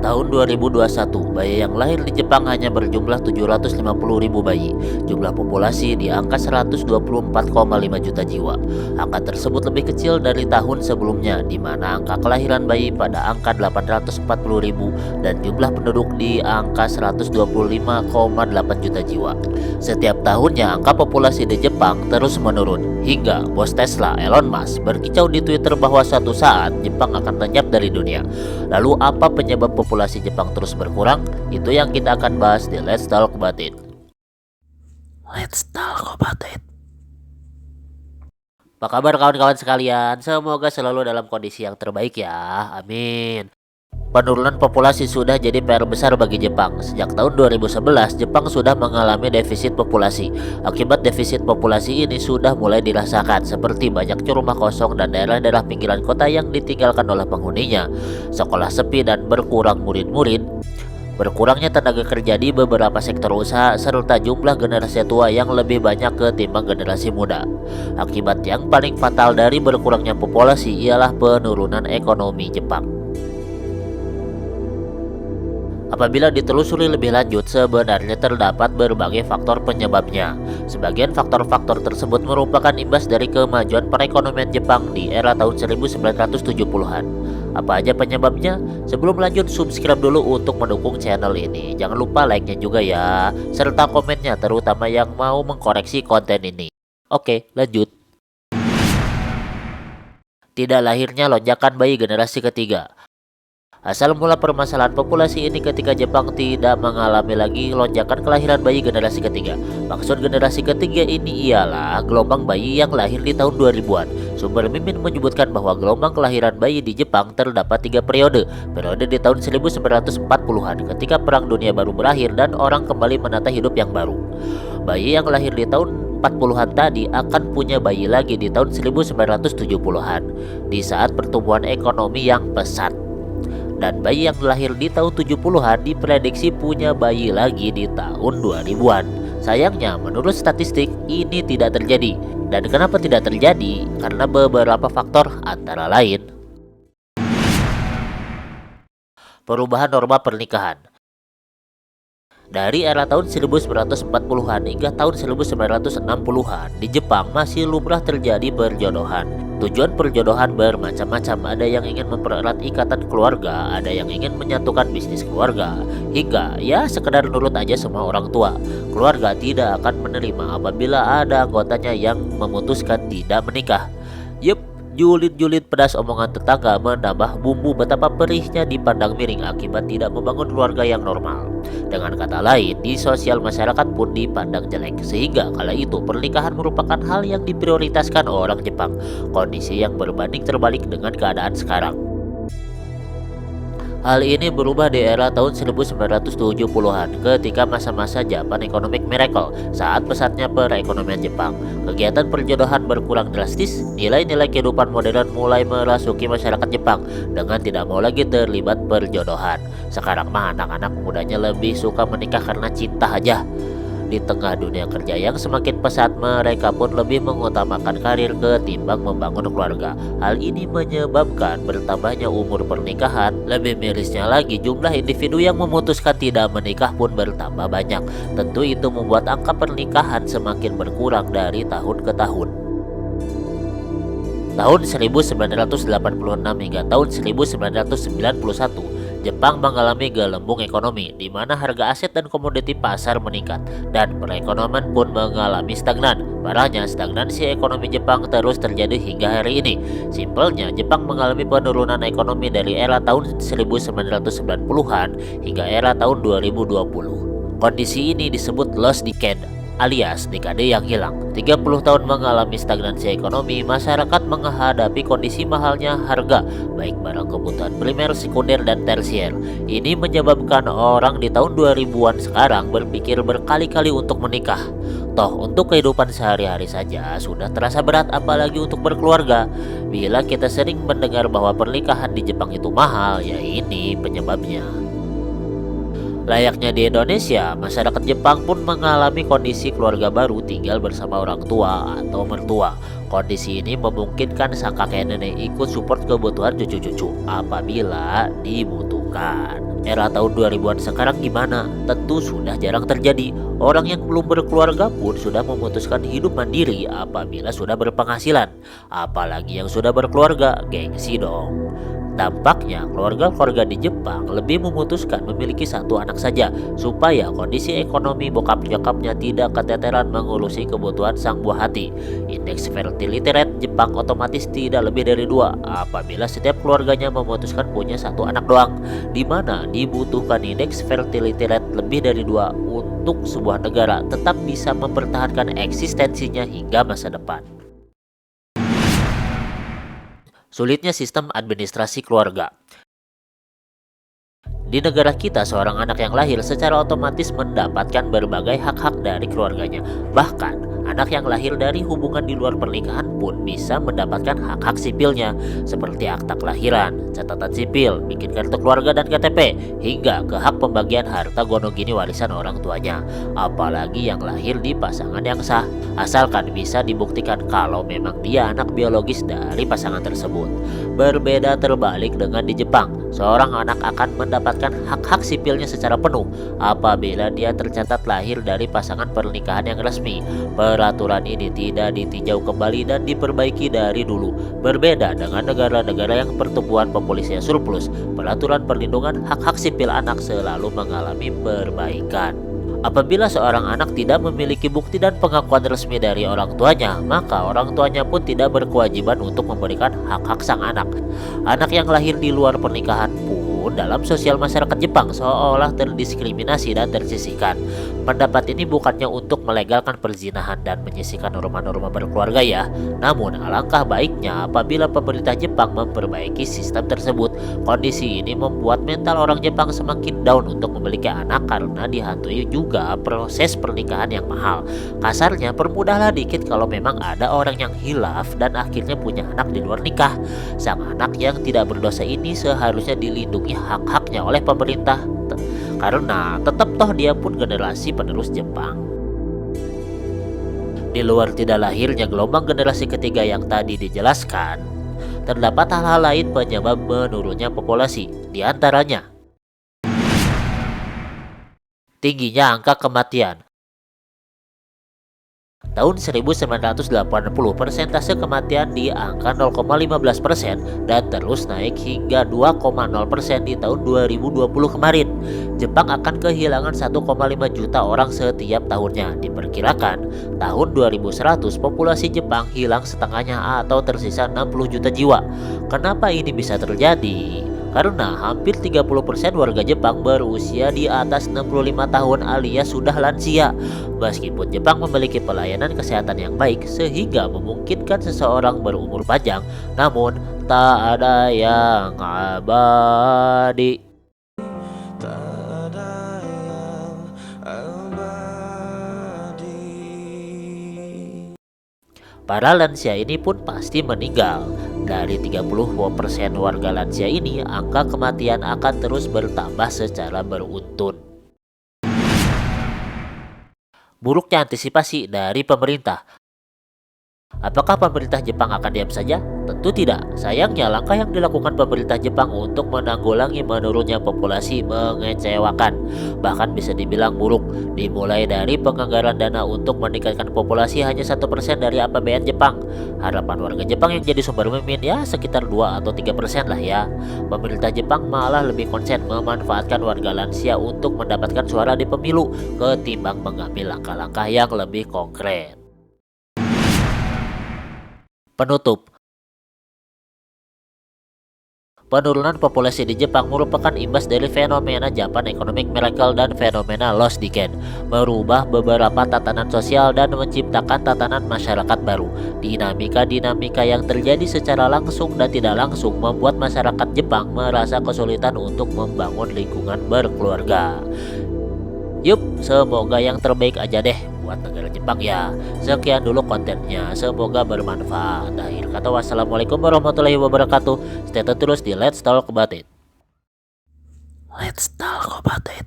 Tahun 2021, bayi yang lahir di Jepang hanya berjumlah 750.000 bayi. Jumlah populasi di angka 124,5 juta jiwa. Angka tersebut lebih kecil dari tahun sebelumnya, di mana angka kelahiran bayi pada angka 840.000 dan jumlah penduduk di angka 125,8 juta jiwa. Setiap tahunnya, angka populasi di Jepang terus menurun, hingga bos Tesla Elon Musk berkicau di Twitter bahwa suatu saat Jepang akan lenyap dari dunia. Lalu apa penyebab populasi Jepang terus berkurang? Itu yang kita akan bahas di Let's Talk About It. Let's Talk About It. Apa kabar kawan-kawan sekalian? Semoga selalu dalam kondisi yang terbaik ya. Amin. Penurunan populasi sudah jadi PR besar bagi Jepang. Sejak tahun 2011, Jepang sudah mengalami defisit populasi. Akibat defisit populasi ini sudah mulai dirasakan, seperti banyaknya rumah kosong dan daerah-daerah pinggiran kota yang ditinggalkan oleh penghuninya, sekolah sepi dan berkurang murid-murid, berkurangnya tenaga kerja di beberapa sektor usaha, serta jumlah generasi tua yang lebih banyak ketimbang generasi muda. Akibat yang paling fatal dari berkurangnya populasi ialah penurunan ekonomi Jepang. Apabila ditelusuri lebih lanjut, sebenarnya terdapat berbagai faktor penyebabnya. Sebagian faktor-faktor tersebut merupakan imbas dari kemajuan perekonomian Jepang di era tahun 1970-an. Apa aja penyebabnya? Sebelum lanjut, subscribe dulu untuk mendukung channel ini. Jangan lupa like-nya juga ya, serta komennya terutama yang mau mengkoreksi konten ini. Oke, lanjut. Tidak lahirnya lonjakan bayi generasi ketiga. Asal mula permasalahan populasi ini ketika Jepang tidak mengalami lagi lonjakan kelahiran bayi generasi ketiga. Maksud generasi ketiga ini ialah gelombang bayi yang lahir di tahun 2000-an. Sumber Mimin menyebutkan bahwa gelombang kelahiran bayi di Jepang terdapat 3 periode. Periode di tahun 1940-an ketika Perang Dunia Baru berakhir dan orang kembali menata hidup yang baru. Bayi yang lahir di tahun 40-an tadi akan punya bayi lagi di tahun 1970-an, di saat pertumbuhan ekonomi yang pesat. Dan bayi yang lahir di tahun 70-an diprediksi punya bayi lagi di tahun 2000-an. Sayangnya, menurut statistik, ini tidak terjadi. Dan kenapa tidak terjadi? Karena beberapa faktor, antara lain perubahan norma pernikahan. Dari era tahun 1940-an hingga tahun 1960-an, di Jepang masih lumrah terjadi perjodohan. Tujuan perjodohan bermacam-macam, ada yang ingin mempererat ikatan keluarga, ada yang ingin menyatukan bisnis keluarga, hingga ya sekedar nurut aja sama orang tua. Keluarga tidak akan menerima apabila ada anggotanya yang memutuskan tidak menikah. Yup, julid-julid pedas omongan tetangga menambah bumbu betapa perihnya dipandang miring akibat tidak membangun keluarga yang normal. Dengan kata lain, di sosial masyarakat pun dipandang jelek, sehingga kala itu pernikahan merupakan hal yang diprioritaskan orang Jepang. Kondisi yang berbanding terbalik dengan keadaan sekarang. Hal ini berubah di era tahun 1970-an ketika masa-masa Japan Economic Miracle saat pesatnya perekonomian Jepang. Kegiatan perjodohan berkurang drastis, nilai-nilai kehidupan modern mulai merasuki masyarakat Jepang dengan tidak mau lagi terlibat perjodohan. Sekarang mah anak-anak mudanya lebih suka menikah karena cinta aja. Di tengah dunia kerja yang semakin pesat, mereka pun lebih mengutamakan karir ketimbang membangun keluarga. Hal ini menyebabkan bertambahnya umur pernikahan. Lebih mirisnya lagi, jumlah individu yang memutuskan tidak menikah pun bertambah banyak. Tentu itu membuat angka pernikahan semakin berkurang dari tahun ke tahun. Tahun 1986 hingga tahun 1991, Jepang mengalami gelembung ekonomi di mana harga aset dan komoditi pasar meningkat dan perekonomian pun mengalami stagnan. Parahnya, stagnansi ekonomi Jepang terus terjadi hingga hari ini. Simpelnya, Jepang mengalami penurunan ekonomi dari era tahun 1990-an hingga era tahun 2020. Kondisi ini disebut lost decade, alias dekade yang hilang. 30 tahun mengalami stagnansi ekonomi, masyarakat menghadapi kondisi mahalnya harga, baik barang kebutuhan primer, sekunder, dan tersier. Ini menyebabkan orang di tahun 2000-an sekarang berpikir berkali-kali untuk menikah. Toh, untuk kehidupan sehari-hari saja sudah terasa berat, apalagi untuk berkeluarga. Bila kita sering mendengar bahwa pernikahan di Jepang itu mahal, ya ini penyebabnya. Layaknya di Indonesia, masyarakat Jepang pun mengalami kondisi keluarga baru tinggal bersama orang tua atau mertua. Kondisi ini memungkinkan sang kakek nenek ikut support kebutuhan cucu-cucu apabila dibutuhkan. Era tahun 2000-an sekarang gimana? Tentu sudah jarang terjadi. Orang yang belum berkeluarga pun sudah memutuskan hidup mandiri apabila sudah berpenghasilan. Apalagi yang sudah berkeluarga, gengsi dong. Dampaknya, keluarga-keluarga di Jepang lebih memutuskan memiliki satu anak saja supaya kondisi ekonomi bokap nyokapnya tidak keteteran mengurusi kebutuhan sang buah hati. Indeks fertility rate Jepang otomatis tidak lebih dari 2 apabila setiap keluarganya memutuskan punya satu anak doang, di mana dibutuhkan indeks fertility rate lebih dari 2 untuk sebuah negara tetap bisa mempertahankan eksistensinya hingga masa depan. Sulitnya sistem administrasi keluarga. Di negara kita, seorang anak yang lahir secara otomatis mendapatkan berbagai hak-hak dari keluarganya. Bahkan, anak yang lahir dari hubungan di luar pernikahan pun bisa mendapatkan hak-hak sipilnya, seperti akta kelahiran, catatan sipil, bikin kartu keluarga dan KTP, hingga ke hak pembagian harta gonogini warisan orang tuanya. Apalagi yang lahir di pasangan yang sah, asalkan bisa dibuktikan kalau memang dia anak biologis dari pasangan tersebut. Berbeda terbalik dengan di Jepang, seorang anak akan mendapatkan hak-hak sipilnya secara penuh apabila dia tercatat lahir dari pasangan pernikahan yang resmi. Peraturan ini tidak ditinjau kembali dan diperbaiki dari dulu. Berbeda dengan negara-negara yang pertumbuhan populasinya surplus, peraturan perlindungan hak-hak sipil anak selalu mengalami perbaikan. Apabila seorang anak tidak memiliki bukti dan pengakuan resmi dari orang tuanya, maka orang tuanya pun tidak berkewajiban untuk memberikan hak-hak sang anak. Anak yang lahir di luar pernikahan pun dalam sosial masyarakat Jepang seolah terdiskriminasi dan tersisihkan. Pendapat ini bukannya untuk melegalkan perzinahan dan menyisihkan norma-norma berkeluarga ya. Namun alangkah baiknya apabila pemerintah Jepang memperbaiki sistem tersebut. Kondisi ini membuat mental orang Jepang semakin down untuk memiliki anak karena dihantui juga proses pernikahan yang mahal. Kasarnya, permudahlah dikit kalau memang ada orang yang hilaf dan akhirnya punya anak di luar nikah. Sang anak yang tidak berdosa ini seharusnya dilindungi hak-haknya oleh pemerintah, karena tetap toh dia pun generasi penerus Jepang. Di luar tidak lahirnya gelombang generasi ketiga yang tadi dijelaskan, terdapat hal-hal lain penyebab menurunnya populasi, di antaranya tingginya angka kematian. Tahun 1980, persentase kematian di angka 0,15% dan terus naik hingga 2,0% di tahun 2020 kemarin. Jepang akan kehilangan 1,5 juta orang setiap tahunnya. Diperkirakan tahun 2100 populasi Jepang hilang setengahnya atau tersisa 60 juta jiwa. Kenapa ini bisa terjadi? Karena hampir 30% warga Jepang berusia di atas 65 tahun alias sudah lansia. Meskipun Jepang memiliki pelayanan kesehatan yang baik sehingga memungkinkan seseorang berumur panjang, namun tak ada yang abadi. Para lansia ini pun pasti meninggal. Dari 30% warga lansia ini, angka kematian akan terus bertambah secara beruntun. Buruknya antisipasi dari pemerintah. Apakah pemerintah Jepang akan diam saja? Tentu tidak. Sayangnya, langkah yang dilakukan pemerintah Jepang untuk menanggulangi menurunnya populasi mengecewakan, bahkan bisa dibilang buruk. Dimulai dari penganggaran dana untuk meningkatkan populasi hanya 1% dari APBN Jepang. Harapan warga Jepang yang jadi sumber mimin ya sekitar 2 atau 3% lah ya. Pemerintah Jepang malah lebih konsen memanfaatkan warga lansia untuk mendapatkan suara di pemilu ketimbang mengambil langkah-langkah yang lebih konkret. Penutup. Penurunan populasi di Jepang merupakan imbas dari fenomena Japan Economic Miracle dan fenomena Lost Decade, merubah beberapa tatanan sosial dan menciptakan tatanan masyarakat baru. Dinamika-dinamika yang terjadi secara langsung dan tidak langsung membuat masyarakat Jepang merasa kesulitan untuk membangun lingkungan berkeluarga. Yup, semoga yang terbaik aja deh buat negara Jepang ya. Sekian dulu kontennya, semoga bermanfaat. Akhir kata, wassalamualaikum warahmatullahi wabarakatuh. Stay tune terus di Let's Talk About It. Let's Talk About It.